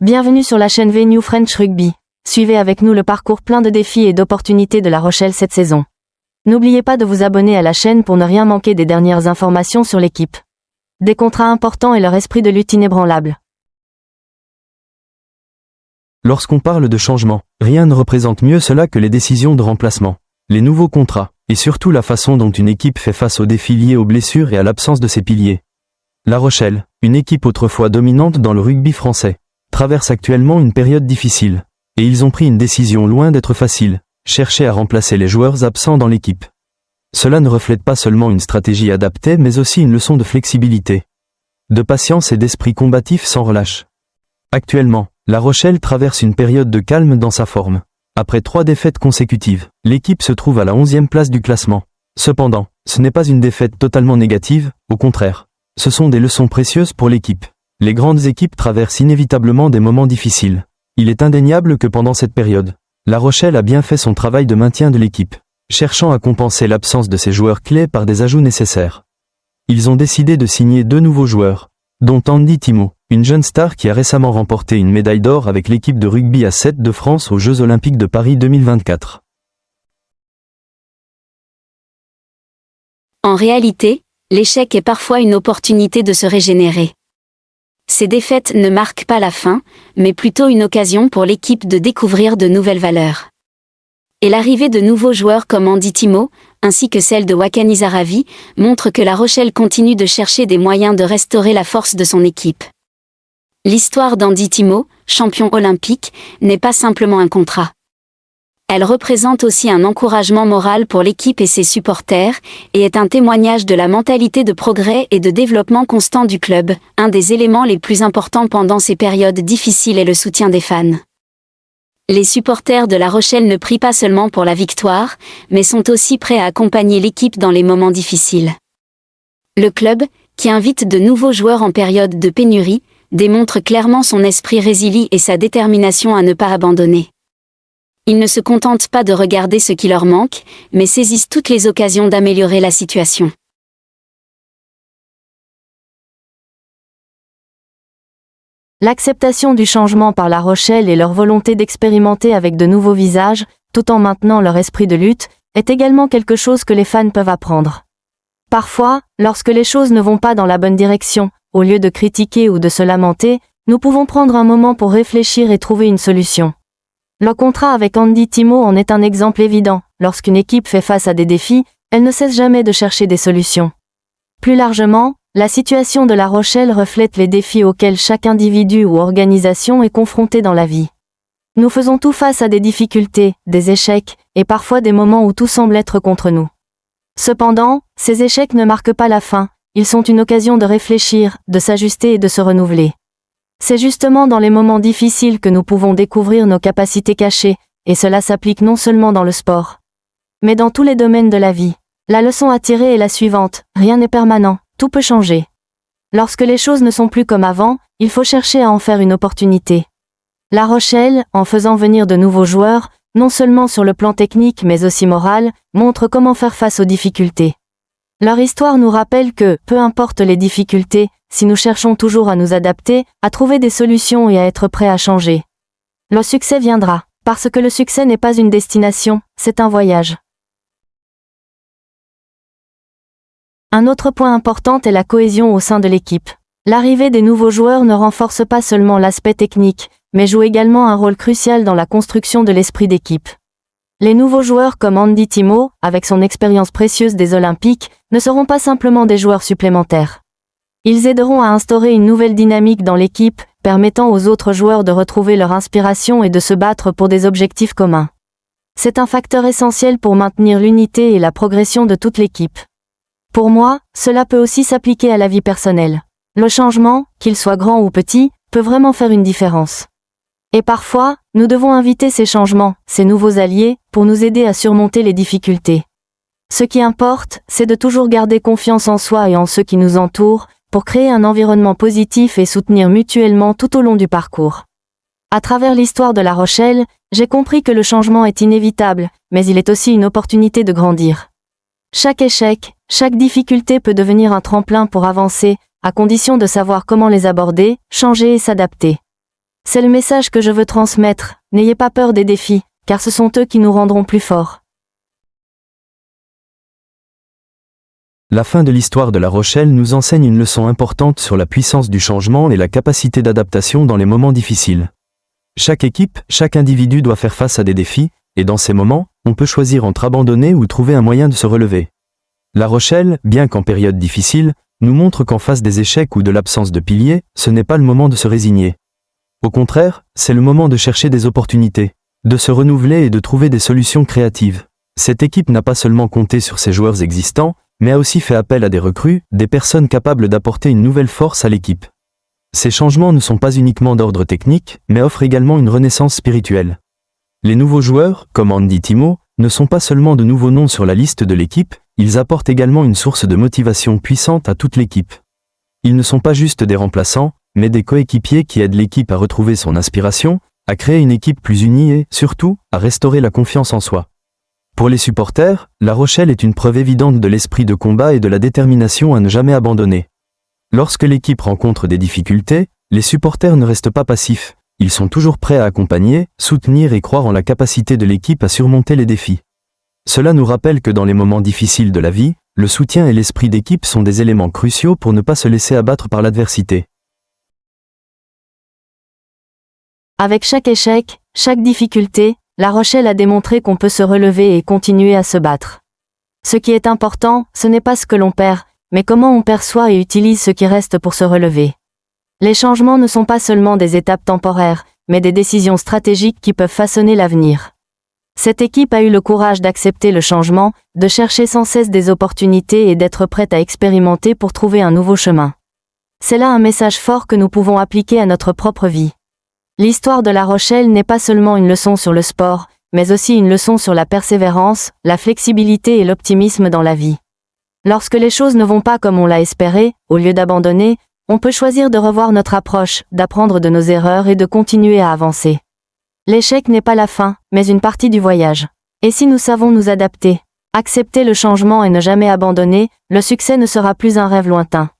Bienvenue sur la chaîne VNew French Rugby. Suivez avec nous le parcours plein de défis et d'opportunités de La Rochelle cette saison. N'oubliez pas de vous abonner à la chaîne pour ne rien manquer des dernières informations sur l'équipe. Des contrats importants et leur esprit de lutte inébranlable. Lorsqu'on parle de changement, rien ne représente mieux cela que les décisions de remplacement, les nouveaux contrats, et surtout la façon dont une équipe fait face aux défis liés aux blessures et à l'absence de ses piliers. La Rochelle, une équipe autrefois dominante dans le rugby français, traverse actuellement une période difficile, et ils ont pris une décision loin d'être facile, chercher à remplacer les joueurs absents dans l'équipe. Cela ne reflète pas seulement une stratégie adaptée mais aussi une leçon de flexibilité, de patience et d'esprit combatif sans relâche. Actuellement, La Rochelle traverse une période de calme dans sa forme. Après 3 défaites consécutives, l'équipe se trouve à la 11e place du classement. Cependant, ce n'est pas une défaite totalement négative, au contraire. Ce sont des leçons précieuses pour l'équipe. Les grandes équipes traversent inévitablement des moments difficiles. Il est indéniable que pendant cette période, La Rochelle a bien fait son travail de maintien de l'équipe, cherchant à compenser l'absence de ses joueurs clés par des ajouts nécessaires. Ils ont décidé de signer 2 nouveaux joueurs, dont Andy Thimo, une jeune star qui a récemment remporté une médaille d'or avec l'équipe de rugby à 7 de France aux Jeux Olympiques de Paris 2024. En réalité, l'échec est parfois une opportunité de se régénérer. Ces défaites ne marquent pas la fin, mais plutôt une occasion pour l'équipe de découvrir de nouvelles valeurs. Et l'arrivée de nouveaux joueurs comme Andy Thimo, ainsi que celle de Wakani Zaravi, montre que La Rochelle continue de chercher des moyens de restaurer la force de son équipe. L'histoire d'Andy Thimo, champion olympique, n'est pas simplement un contrat. Elle représente aussi un encouragement moral pour l'équipe et ses supporters, et est un témoignage de la mentalité de progrès et de développement constant du club. Un des éléments les plus importants pendant ces périodes difficiles est le soutien des fans. Les supporters de La Rochelle ne prient pas seulement pour la victoire, mais sont aussi prêts à accompagner l'équipe dans les moments difficiles. Le club, qui invite de nouveaux joueurs en période de pénurie, démontre clairement son esprit résilient et sa détermination à ne pas abandonner. Ils ne se contentent pas de regarder ce qui leur manque, mais saisissent toutes les occasions d'améliorer la situation. L'acceptation du changement par La Rochelle et leur volonté d'expérimenter avec de nouveaux visages, tout en maintenant leur esprit de lutte, est également quelque chose que les fans peuvent apprendre. Parfois, lorsque les choses ne vont pas dans la bonne direction, au lieu de critiquer ou de se lamenter, nous pouvons prendre un moment pour réfléchir et trouver une solution. Le contrat avec Andy Thimo en est un exemple évident. Lorsqu'une équipe fait face à des défis, elle ne cesse jamais de chercher des solutions. Plus largement, la situation de La Rochelle reflète les défis auxquels chaque individu ou organisation est confronté dans la vie. Nous faisons tous face à des difficultés, des échecs, et parfois des moments où tout semble être contre nous. Cependant, ces échecs ne marquent pas la fin, ils sont une occasion de réfléchir, de s'ajuster et de se renouveler. C'est justement dans les moments difficiles que nous pouvons découvrir nos capacités cachées, et cela s'applique non seulement dans le sport, mais dans tous les domaines de la vie. La leçon à tirer est la suivante: rien n'est permanent, tout peut changer. Lorsque les choses ne sont plus comme avant, il faut chercher à en faire une opportunité. La Rochelle, en faisant venir de nouveaux joueurs, non seulement sur le plan technique mais aussi moral, montre comment faire face aux difficultés. Leur histoire nous rappelle que, peu importe les difficultés, si nous cherchons toujours à nous adapter, à trouver des solutions et à être prêts à changer, le succès viendra, parce que le succès n'est pas une destination, c'est un voyage. Un autre point important est la cohésion au sein de l'équipe. L'arrivée des nouveaux joueurs ne renforce pas seulement l'aspect technique, mais joue également un rôle crucial dans la construction de l'esprit d'équipe. Les nouveaux joueurs comme Andy Thimo, avec son expérience précieuse des Olympiques, ne seront pas simplement des joueurs supplémentaires. Ils aideront à instaurer une nouvelle dynamique dans l'équipe, permettant aux autres joueurs de retrouver leur inspiration et de se battre pour des objectifs communs. C'est un facteur essentiel pour maintenir l'unité et la progression de toute l'équipe. Pour moi, cela peut aussi s'appliquer à la vie personnelle. Le changement, qu'il soit grand ou petit, peut vraiment faire une différence. Et parfois, nous devons inviter ces changements, ces nouveaux alliés, pour nous aider à surmonter les difficultés. Ce qui importe, c'est de toujours garder confiance en soi et en ceux qui nous entourent, pour créer un environnement positif et soutenir mutuellement tout au long du parcours. À travers l'histoire de La Rochelle, j'ai compris que le changement est inévitable, mais il est aussi une opportunité de grandir. Chaque échec, chaque difficulté peut devenir un tremplin pour avancer, à condition de savoir comment les aborder, changer et s'adapter. C'est le message que je veux transmettre, n'ayez pas peur des défis, car ce sont eux qui nous rendront plus forts. La fin de l'histoire de La Rochelle nous enseigne une leçon importante sur la puissance du changement et la capacité d'adaptation dans les moments difficiles. Chaque équipe, chaque individu doit faire face à des défis, et dans ces moments, on peut choisir entre abandonner ou trouver un moyen de se relever. La Rochelle, bien qu'en période difficile, nous montre qu'en face des échecs ou de l'absence de piliers, ce n'est pas le moment de se résigner. Au contraire, c'est le moment de chercher des opportunités, de se renouveler et de trouver des solutions créatives. Cette équipe n'a pas seulement compté sur ses joueurs existants, mais a aussi fait appel à des recrues, des personnes capables d'apporter une nouvelle force à l'équipe. Ces changements ne sont pas uniquement d'ordre technique, mais offrent également une renaissance spirituelle. Les nouveaux joueurs, comme Andy Timo, ne sont pas seulement de nouveaux noms sur la liste de l'équipe, ils apportent également une source de motivation puissante à toute l'équipe. Ils ne sont pas juste des remplaçants, mais des coéquipiers qui aident l'équipe à retrouver son inspiration, à créer une équipe plus unie et, surtout, à restaurer la confiance en soi. Pour les supporters, La Rochelle est une preuve évidente de l'esprit de combat et de la détermination à ne jamais abandonner. Lorsque l'équipe rencontre des difficultés, les supporters ne restent pas passifs, ils sont toujours prêts à accompagner, soutenir et croire en la capacité de l'équipe à surmonter les défis. Cela nous rappelle que dans les moments difficiles de la vie, le soutien et l'esprit d'équipe sont des éléments cruciaux pour ne pas se laisser abattre par l'adversité. Avec chaque échec, chaque difficulté, La Rochelle a démontré qu'on peut se relever et continuer à se battre. Ce qui est important, ce n'est pas ce que l'on perd, mais comment on perçoit et utilise ce qui reste pour se relever. Les changements ne sont pas seulement des étapes temporaires, mais des décisions stratégiques qui peuvent façonner l'avenir. Cette équipe a eu le courage d'accepter le changement, de chercher sans cesse des opportunités et d'être prête à expérimenter pour trouver un nouveau chemin. C'est là un message fort que nous pouvons appliquer à notre propre vie. L'histoire de La Rochelle n'est pas seulement une leçon sur le sport, mais aussi une leçon sur la persévérance, la flexibilité et l'optimisme dans la vie. Lorsque les choses ne vont pas comme on l'a espéré, au lieu d'abandonner, on peut choisir de revoir notre approche, d'apprendre de nos erreurs et de continuer à avancer. L'échec n'est pas la fin, mais une partie du voyage. Et si nous savons nous adapter, accepter le changement et ne jamais abandonner, le succès ne sera plus un rêve lointain.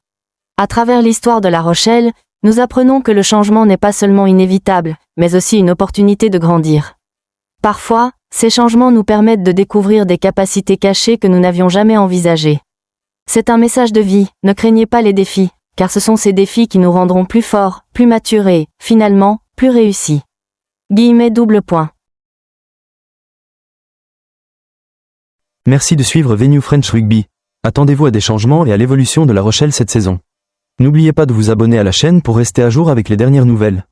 À travers l'histoire de La Rochelle, nous apprenons que le changement n'est pas seulement inévitable, mais aussi une opportunité de grandir. Parfois, ces changements nous permettent de découvrir des capacités cachées que nous n'avions jamais envisagées. C'est un message de vie, ne craignez pas les défis, car ce sont ces défis qui nous rendront plus forts, plus matures et, finalement, plus réussis. Merci de suivre Venue French Rugby. Attendez-vous à des changements et à l'évolution de La Rochelle cette saison. N'oubliez pas de vous abonner à la chaîne pour rester à jour avec les dernières nouvelles.